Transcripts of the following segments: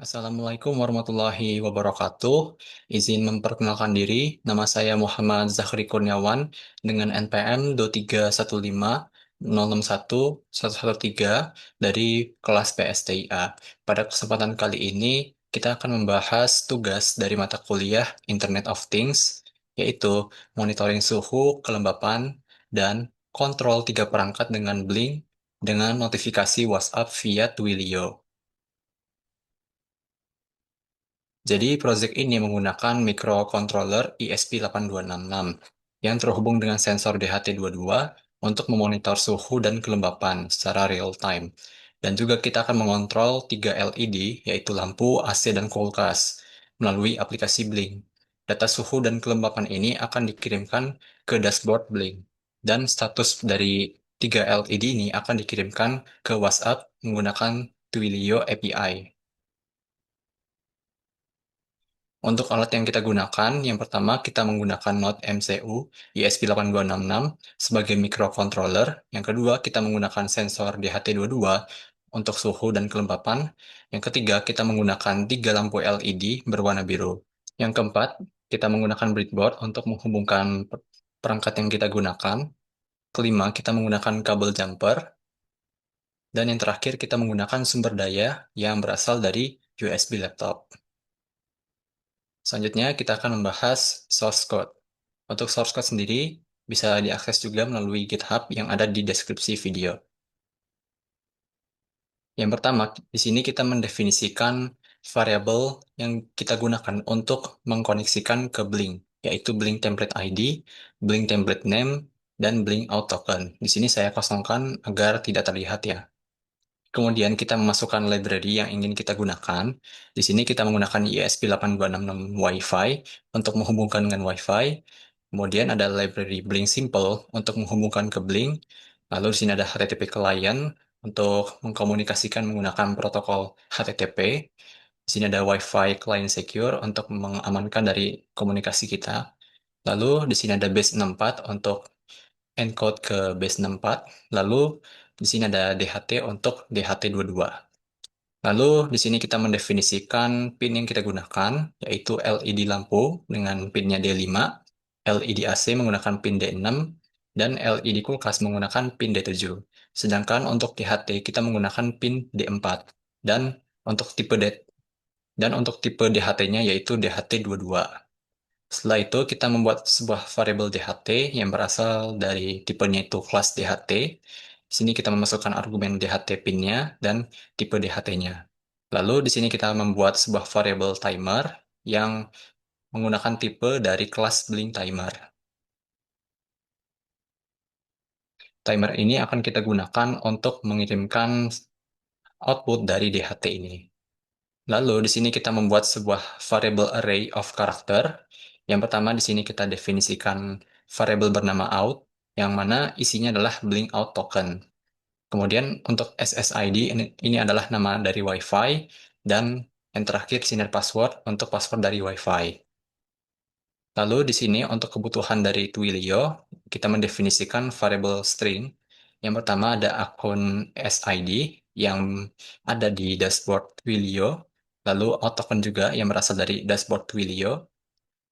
Assalamualaikum warahmatullahi wabarakatuh. Izin memperkenalkan diri, nama saya Muhammad Zahri Kurniawan dengan NPM 23150611113 dari kelas PSTIA. Pada kesempatan kali ini, kita akan membahas tugas dari mata kuliah Internet of Things, yaitu monitoring suhu, kelembapan, dan kontrol tiga perangkat dengan Blink dengan notifikasi WhatsApp via Twilio. Jadi, proyek ini menggunakan microcontroller ESP8266 yang terhubung dengan sensor DHT22 untuk memonitor suhu dan kelembapan secara real time. Dan juga kita akan mengontrol 3 LED, yaitu lampu, AC, dan kulkas, melalui aplikasi Blink. Data suhu dan kelembapan ini akan dikirimkan ke dashboard Blink. Dan status dari 3 LED ini akan dikirimkan ke WhatsApp menggunakan Twilio API. Untuk alat yang kita gunakan, yang pertama kita menggunakan Node MCU ESP8266 sebagai microcontroller. Yang kedua, kita menggunakan sensor DHT22 untuk suhu dan kelembapan. Yang ketiga, kita menggunakan tiga lampu LED berwarna biru. Yang keempat, kita menggunakan breadboard untuk menghubungkan perangkat yang kita gunakan. Kelima, kita menggunakan kabel jumper. Dan yang terakhir, kita menggunakan sumber daya yang berasal dari USB laptop. Selanjutnya, kita akan membahas source code. Untuk source code sendiri, bisa diakses juga melalui GitHub yang ada di deskripsi video. Yang pertama, di sini kita mendefinisikan variabel yang kita gunakan untuk mengkoneksikan ke Blink, yaitu Blink Template ID, Blink Template Name, dan Blink Out Token. Di sini saya kosongkan agar tidak terlihat ya. Kemudian kita memasukkan library yang ingin kita gunakan. Di sini kita menggunakan ESP8266 Wi-Fi untuk menghubungkan dengan Wi-Fi. Kemudian ada library Blink Simple untuk menghubungkan ke Blink. Lalu di sini ada HTTP Client untuk mengkomunikasikan menggunakan protokol HTTP. Di sini ada Wi-Fi Client Secure untuk mengamankan dari komunikasi kita. Lalu di sini ada base 64 untuk encode ke base 64. Lalu di sini ada DHT untuk DHT22. Lalu di sini kita mendefinisikan pin yang kita gunakan, yaitu LED lampu dengan pinnya D5, LED AC menggunakan pin D6, dan LED kulkas menggunakan pin D7. Sedangkan untuk DHT kita menggunakan pin D4. Dan untuk tipe D dan untuk tipe DHT-nya yaitu DHT22. Setelah itu, kita membuat sebuah variabel DHT yang berasal dari tipenya itu kelas DHT. Di sini kita memasukkan argumen DHT pin-nya dan tipe DHT-nya. Lalu di sini kita membuat sebuah variabel timer yang menggunakan tipe dari kelas Blink Timer. Timer ini akan kita gunakan untuk mengirimkan output dari DHT ini. Lalu di sini kita membuat sebuah variable array of character. Yang pertama di sini kita definisikan variable bernama out, yang mana isinya adalah blink out token. Kemudian untuk SSID ini adalah nama dari Wi-Fi, dan yang terakhir di sini ada password untuk password dari Wi-Fi. Lalu di sini untuk kebutuhan dari Twilio, kita mendefinisikan variable string. Yang pertama ada akun SID yang ada di dashboard Twilio. Lalu out token juga yang berasal dari dashboard Twilio.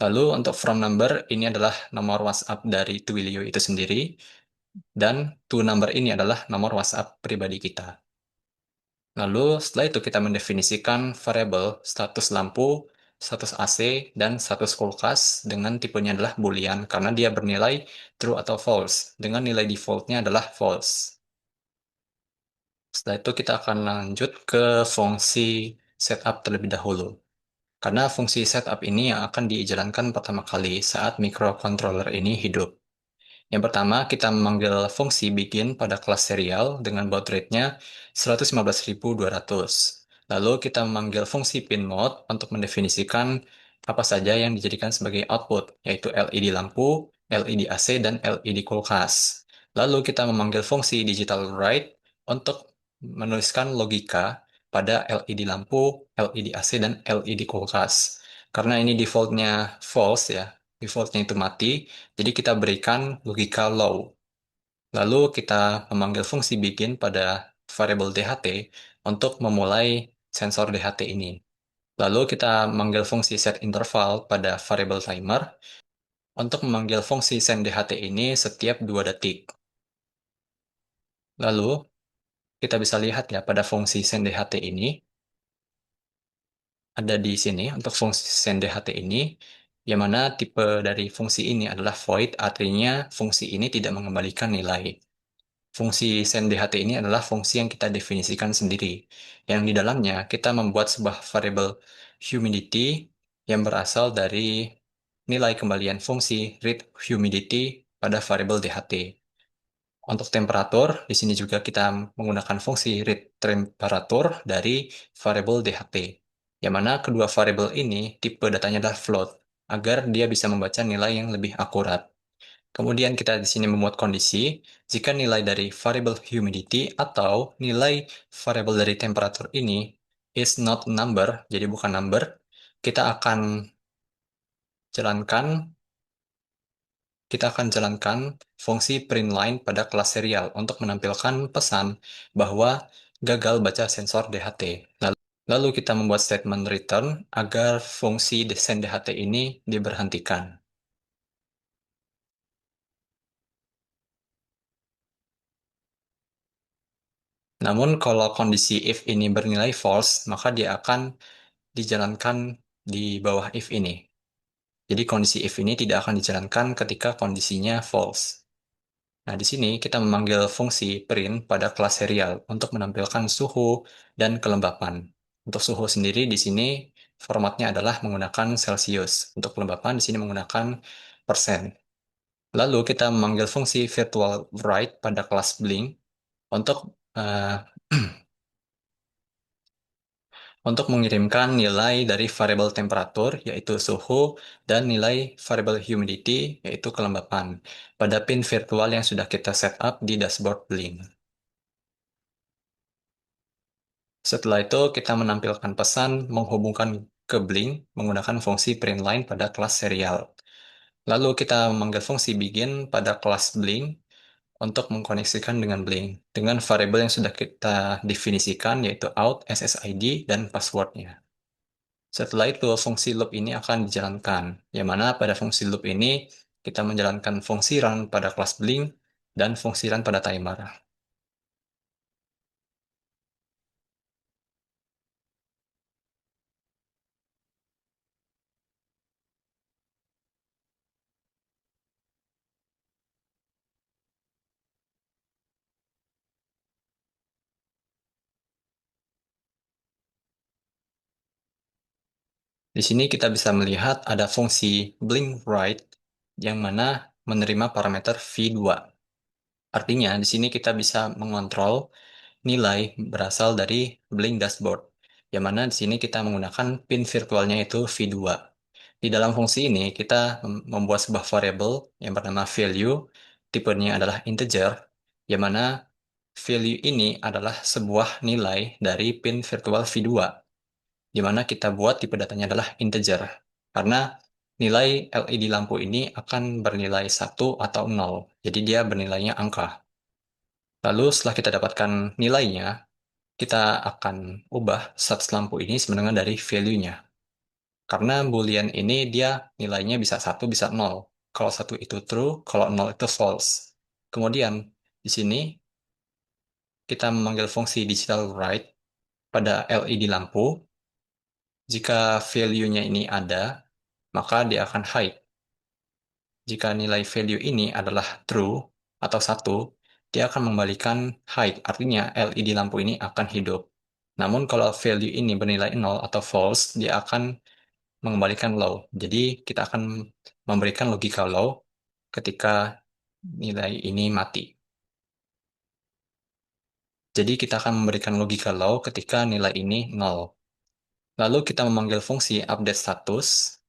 Lalu untuk from number ini adalah nomor WhatsApp dari Twilio itu sendiri. Dan to number ini adalah nomor WhatsApp pribadi kita. Lalu setelah itu kita mendefinisikan variabel status lampu, status AC, dan status kulkas dengan tipenya adalah boolean karena dia bernilai true atau false dengan nilai defaultnya adalah false. Setelah itu kita akan lanjut ke fungsi setup terlebih dahulu. Karena fungsi setup ini yang akan dijalankan pertama kali saat microcontroller ini hidup. Yang pertama, kita memanggil fungsi begin pada kelas serial dengan baud rate-nya 115.200. Lalu kita memanggil fungsi pin mode untuk mendefinisikan apa saja yang dijadikan sebagai output, yaitu LED lampu, LED AC, dan LED kulkas. Lalu kita memanggil fungsi digital write untuk menuliskan logika pada LED lampu, LED AC, dan LED kulkas. Karena ini defaultnya false ya, defaultnya itu mati, jadi kita berikan logika low. Lalu kita memanggil fungsi begin pada variabel DHT untuk memulai sensor DHT ini. Lalu kita manggil fungsi set interval pada variabel timer untuk memanggil fungsi senDHT ini setiap 2 detik. Lalu kita bisa lihat ya pada fungsi senDHT ini, ada di sini untuk fungsi senDHT ini, yang mana tipe dari fungsi ini adalah void, artinya fungsi ini tidak mengembalikan nilai. Fungsi senDHT ini adalah fungsi yang kita definisikan sendiri, yang di dalamnya kita membuat sebuah variabel humidity yang berasal dari nilai kembalian fungsi read humidity pada variabel DHT. Untuk temperatur, di sini juga kita menggunakan fungsi read temperatur dari variabel DHT, yang mana kedua variabel ini tipe datanya adalah float, agar dia bisa membaca nilai yang lebih akurat. Kemudian kita di sini membuat kondisi, jika nilai dari variable humidity atau nilai variable dari temperatur ini is not number, jadi bukan number, kita akan jalankan kita akan jalankan fungsi printline pada kelas serial untuk menampilkan pesan bahwa gagal baca sensor DHT. Lalu kita membuat statement return agar fungsi send DHT ini diberhentikan. Namun kalau kondisi if ini bernilai false, maka dia akan dijalankan di bawah if ini. Jadi kondisi if ini tidak akan dijalankan ketika kondisinya false. Nah, di sini kita memanggil fungsi print pada kelas serial untuk menampilkan suhu dan kelembapan. Untuk suhu sendiri di sini formatnya adalah menggunakan Celsius. Untuk kelembapan di sini menggunakan persen. Lalu kita memanggil fungsi virtual write pada kelas blink untuk eh, untuk mengirimkan nilai dari variabel temperatur, yaitu suhu, dan nilai variabel humidity, yaitu kelembapan, pada pin virtual yang sudah kita set up di dashboard Blink. Setelah itu, kita menampilkan pesan menghubungkan ke Blink menggunakan fungsi printline pada kelas serial. Lalu kita memanggil fungsi begin pada kelas Blink untuk mengkoneksikan dengan Blink dengan variabel yang sudah kita definisikan, yaitu out, SSID, dan passwordnya. Setelah itu, fungsi loop ini akan dijalankan, yang mana pada fungsi loop ini kita menjalankan fungsi run pada kelas blink dan fungsi run pada timer. Di sini kita bisa melihat ada fungsi blink write yang mana menerima parameter v2. Artinya, di sini kita bisa mengontrol nilai berasal dari blink dashboard, yang mana di sini kita menggunakan pin virtualnya itu v2. Di dalam fungsi ini, kita membuat sebuah variabel yang bernama value, tipenya adalah integer, yang mana value ini adalah sebuah nilai dari pin virtual v2, di mana kita buat tipe datanya adalah integer. Karena nilai LED lampu ini akan bernilai 1 atau 0, jadi dia bernilainya angka. Lalu setelah kita dapatkan nilainya, kita akan ubah status lampu ini sebenarnya dari value-nya. Karena boolean ini dia nilainya bisa 1, bisa 0. Kalau 1 itu true, kalau 0 itu false. Kemudian di sini kita memanggil fungsi digital write pada LED lampu. Jika value-nya ini ada, maka dia akan hide. Jika nilai value ini adalah true atau 1, dia akan mengembalikan hide, artinya LED lampu ini akan hidup. Namun kalau value ini bernilai 0 atau false, dia akan mengembalikan low. Jadi kita akan memberikan logika low ketika nilai ini mati. Jadi kita akan memberikan logika low ketika nilai ini 0. Lalu kita memanggil fungsi update status.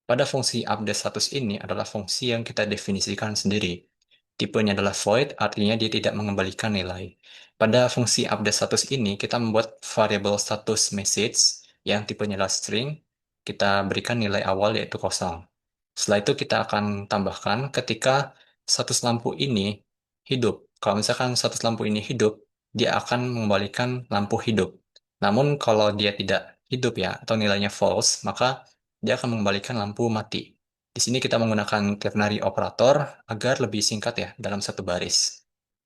Pada fungsi update status ini adalah fungsi yang kita definisikan sendiri. Tipenya adalah void, artinya dia tidak mengembalikan nilai. Pada fungsi update status ini, kita membuat variable status message yang tipenya adalah string. Kita berikan nilai awal yaitu kosong. Setelah itu kita akan tambahkan ketika status lampu ini hidup. Kalau misalkan status lampu ini hidup, dia akan mengembalikan lampu hidup. Namun kalau dia tidak hidup ya, atau nilainya false, maka dia akan mengembalikan lampu mati. Di sini kita menggunakan ternary operator agar lebih singkat ya dalam satu baris.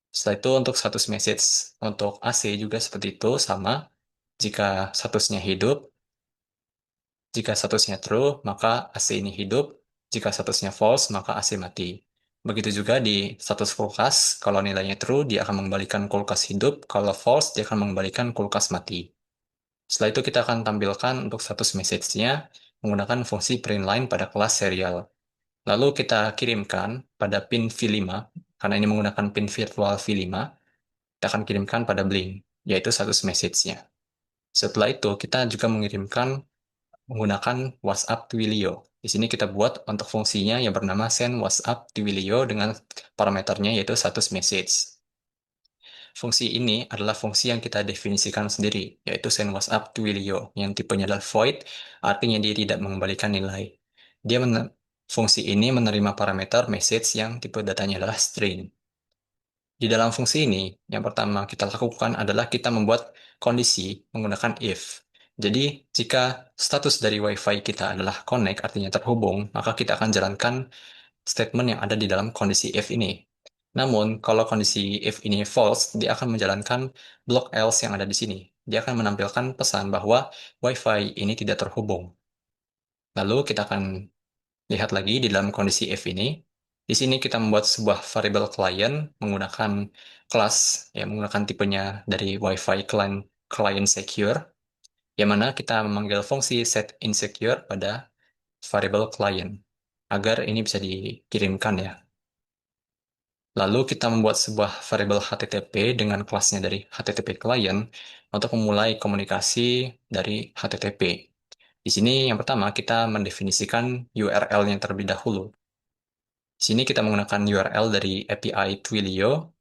Setelah itu untuk status message untuk AC juga seperti itu sama. Jika statusnya hidup, jika statusnya true, maka AC ini hidup. Jika statusnya false, maka AC mati. Begitu juga di status kulkas, kalau nilainya true, dia akan mengembalikan kulkas hidup. Kalau false, dia akan mengembalikan kulkas mati. Setelah itu kita akan tampilkan untuk status message-nya menggunakan fungsi printline pada kelas serial. Lalu kita kirimkan pada pin V5, karena ini menggunakan pin virtual V5, kita akan kirimkan pada Blink, yaitu status message-nya. Setelah itu, kita juga mengirimkan menggunakan WhatsApp Twilio. Di sini kita buat untuk fungsinya yang bernama send WhatsApp Twilio dengan parameternya yaitu status message. Fungsi ini adalah fungsi yang kita definisikan sendiri, yaitu send WhatsApp Twilio, yang tipenya adalah void, artinya dia tidak mengembalikan nilai. Dia fungsi ini menerima parameter message yang tipe datanya adalah string. Di dalam fungsi ini, yang pertama kita lakukan adalah kita membuat kondisi menggunakan if. Jadi, jika status dari WiFi kita adalah connect, artinya terhubung, maka kita akan jalankan statement yang ada di dalam kondisi if ini. Namun, kalau kondisi if ini false, dia akan menjalankan block else yang ada di sini. Dia akan menampilkan pesan bahwa WiFi ini tidak terhubung. Lalu kita akan lihat lagi di dalam kondisi if ini. Di sini kita membuat sebuah variable client menggunakan kelas yang menggunakan tipenya dari Wi-Fi client secure, yang mana kita memanggil fungsi set insecure pada variable client agar ini bisa dikirimkan ya. Lalu kita membuat sebuah variable HTTP dengan kelasnya dari HTTP client untuk memulai komunikasi dari HTTP. Di sini yang pertama kita mendefinisikan URL-nya terlebih dahulu. Di sini kita menggunakan URL dari API Twilio,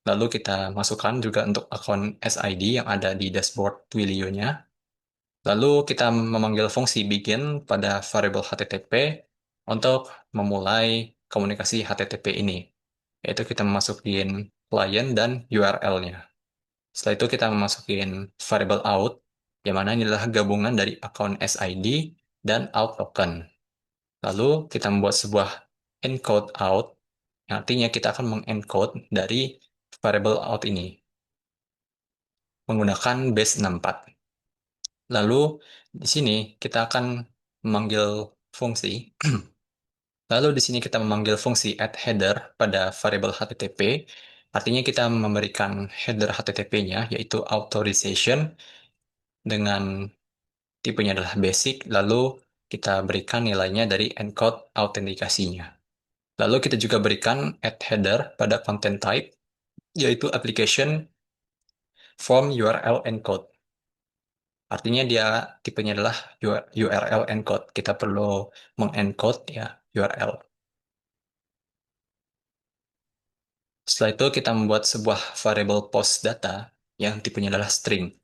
lalu kita masukkan juga untuk akun SID yang ada di dashboard Twilio-nya. Lalu kita memanggil fungsi begin pada variable HTTP untuk memulai komunikasi HTTP ini, yaitu kita memasukin client dan URL-nya. Setelah itu kita memasukin variable out, yang mana ini adalah gabungan dari akun SID dan out token. Lalu kita membuat sebuah encode out, yang artinya kita akan mengencode dari variable out ini menggunakan base 64. Lalu di sini kita akan memanggil fungsi. Lalu di sini kita memanggil fungsi add header pada variable HTTP. Artinya kita memberikan header HTTP-nya yaitu authorization dengan tipenya adalah basic. Lalu kita berikan nilainya dari encode autentikasinya. Lalu kita juga berikan add header pada content type, yaitu application from URL encode. Artinya dia tipenya adalah URL encode. Kita perlu mengencode ya URL. Setelah itu kita membuat sebuah variable post data yang tipenya adalah string.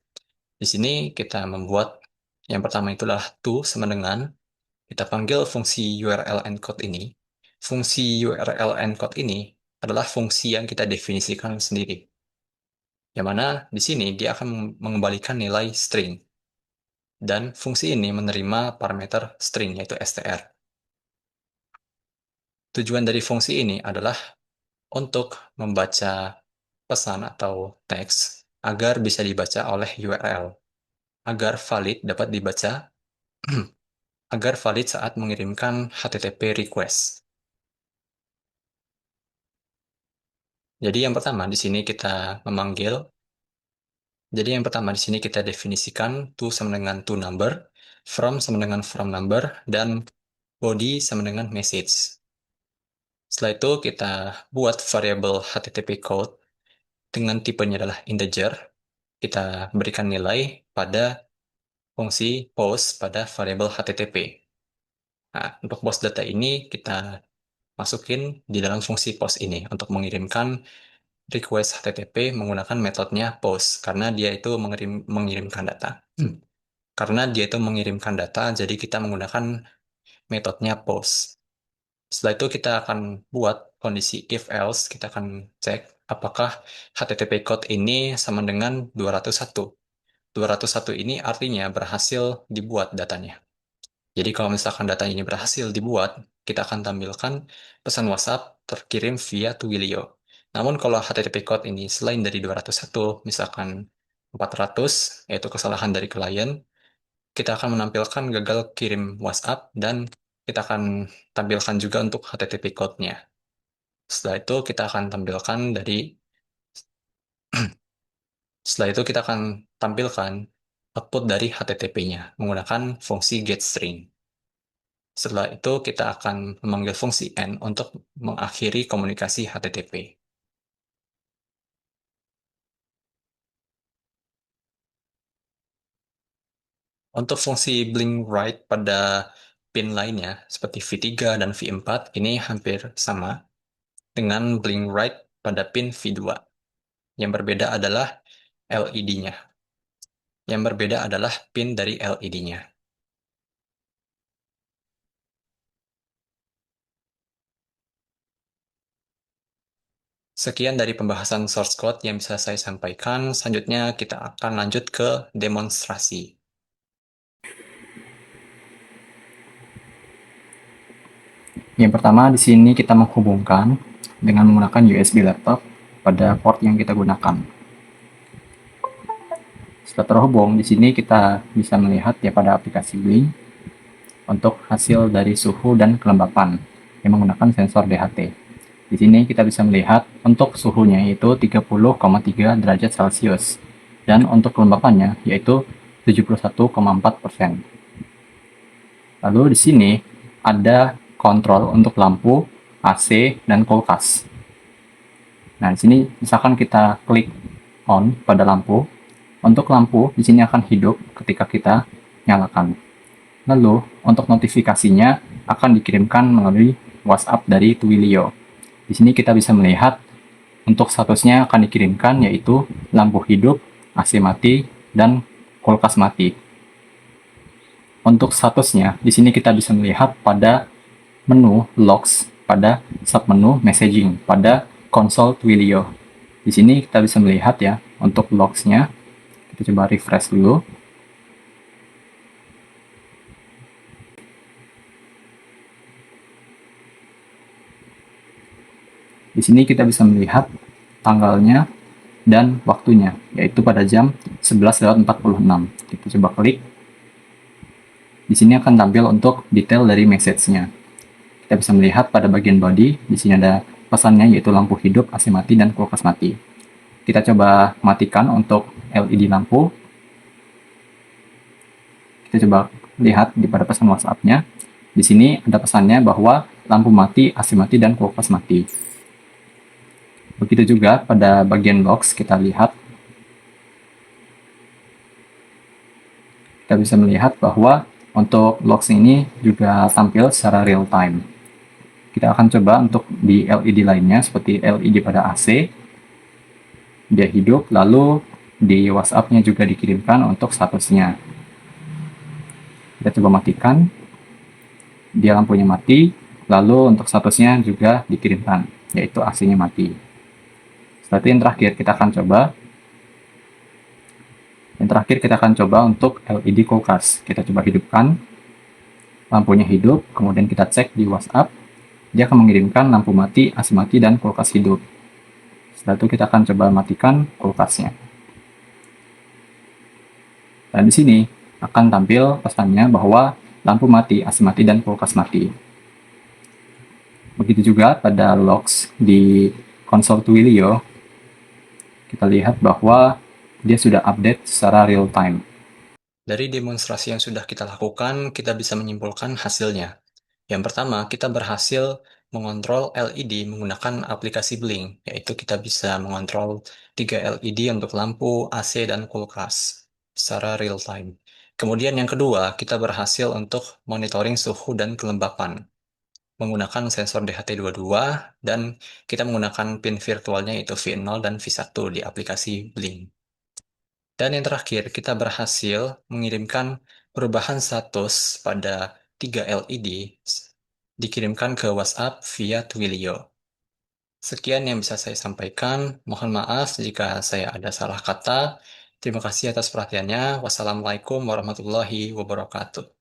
Di sini kita membuat yang pertama itu adalah to sama dengan kita panggil fungsi URL encode ini. Fungsi URL encode ini adalah fungsi yang kita definisikan sendiri. Yang mana di sini dia akan mengembalikan nilai string. Dan fungsi ini menerima parameter string yaitu str. Tujuan dari fungsi ini adalah untuk membaca pesan atau teks agar bisa dibaca oleh URL, agar valid dapat dibaca, agar valid saat mengirimkan HTTP request. Jadi yang pertama di sini kita memanggil, jadi yang pertama di sini kita definisikan to sama dengan to number, sama dengan from number, dan body sama dengan message. Setelah itu kita buat variabel HTTP code dengan tipenya adalah integer. Kita berikan nilai pada fungsi post pada variabel HTTP. Nah, untuk post data ini kita masukin di dalam fungsi post ini untuk mengirimkan request HTTP menggunakan metodenya post karena dia itu mengirimkan data. Karena dia itu mengirimkan data, jadi kita menggunakan metodenya post. Setelah itu kita akan buat kondisi if else, kita akan cek apakah HTTP code ini sama dengan 201. 201 ini artinya berhasil dibuat datanya. Jadi kalau misalkan data ini berhasil dibuat, kita akan tampilkan pesan WhatsApp terkirim via Twilio. Namun kalau HTTP code ini selain dari 201, misalkan 400, yaitu kesalahan dari klien, kita akan menampilkan gagal kirim WhatsApp dan kita akan tampilkan juga untuk HTTP code-nya. Setelah itu kita akan tampilkan dari setelah itu kita akan tampilkan output dari HTTP-nya menggunakan fungsi getString. Setelah itu kita akan memanggil fungsi end untuk mengakhiri komunikasi HTTP. Untuk fungsi blink right pada pin lainnya seperti V3 dan V4 ini hampir sama dengan blink right pada pin V2. Yang berbeda adalah LED-nya. Yang berbeda adalah pin dari LED-nya. Sekian dari pembahasan source code yang bisa saya sampaikan. Selanjutnya kita akan lanjut ke demonstrasi. Yang pertama di sini kita menghubungkan dengan menggunakan USB laptop pada port yang kita gunakan. Setelah terhubung, di sini kita bisa melihat ya pada aplikasi Blink untuk hasil dari suhu dan kelembapan yang menggunakan sensor DHT. Di sini kita bisa melihat untuk suhunya yaitu 30,3 derajat Celcius dan untuk kelembapannya yaitu 71,4%. Lalu di sini ada kontrol untuk lampu, AC, dan kulkas. Nah, di sini misalkan kita klik on pada lampu, untuk lampu di sini akan hidup ketika kita nyalakan. Lalu, untuk notifikasinya akan dikirimkan melalui WhatsApp dari Twilio. Di sini kita bisa melihat untuk statusnya akan dikirimkan yaitu lampu hidup, AC mati, dan kulkas mati. Untuk statusnya, di sini kita bisa melihat pada menu logs, pada submenu messaging, pada konsol Twilio. Di sini kita bisa melihat ya, untuk logs-nya, kita coba refresh dulu. Di sini kita bisa melihat tanggalnya dan waktunya, yaitu pada jam 11.46. Kita coba klik. Di sini akan tampil untuk detail dari message-nya. Kita bisa melihat pada bagian body, di sini ada pesannya yaitu lampu hidup, AC mati, dan kulkas mati. Kita coba matikan untuk LED lampu. Kita coba lihat di pada pesan WhatsApp-nya. Di sini ada pesannya bahwa lampu mati, AC mati, dan kulkas mati. Begitu juga pada bagian logs kita lihat. Kita bisa melihat bahwa untuk logs ini juga tampil secara real time. Kita akan coba untuk di LED lainnya seperti LED pada AC. Dia hidup, lalu di WhatsApp-nya juga dikirimkan untuk statusnya. Kita coba matikan. Dia lampunya mati, lalu untuk statusnya juga dikirimkan, yaitu AC-nya mati. Setelah itu yang terakhir kita akan coba. Yang terakhir kita akan coba untuk LED kulkas. Kita coba hidupkan. Lampunya hidup, kemudian kita cek di WhatsApp, dia akan mengirimkan lampu mati, AC mati, dan kulkas hidup. Setelah itu kita akan coba matikan kulkasnya. Dan di sini akan tampil pesannya bahwa lampu mati, AC mati, dan kulkas mati. Begitu juga pada logs di konsol Twilio, kita lihat bahwa dia sudah update secara real time. Dari demonstrasi yang sudah kita lakukan, kita bisa menyimpulkan hasilnya. Yang pertama, kita berhasil mengontrol LED menggunakan aplikasi Blink, yaitu kita bisa mengontrol 3 LED untuk lampu, AC, dan kulkas secara real time. Kemudian yang kedua, kita berhasil untuk monitoring suhu dan kelembapan menggunakan sensor DHT22 dan kita menggunakan pin virtualnya yaitu V0 dan V1 di aplikasi Blink. Dan yang terakhir, kita berhasil mengirimkan perubahan status pada 3 LED dikirimkan ke WhatsApp via Twilio. Sekian yang bisa saya sampaikan. Mohon maaf jika saya ada salah kata. Terima kasih atas perhatiannya. Wassalamualaikum warahmatullahi wabarakatuh.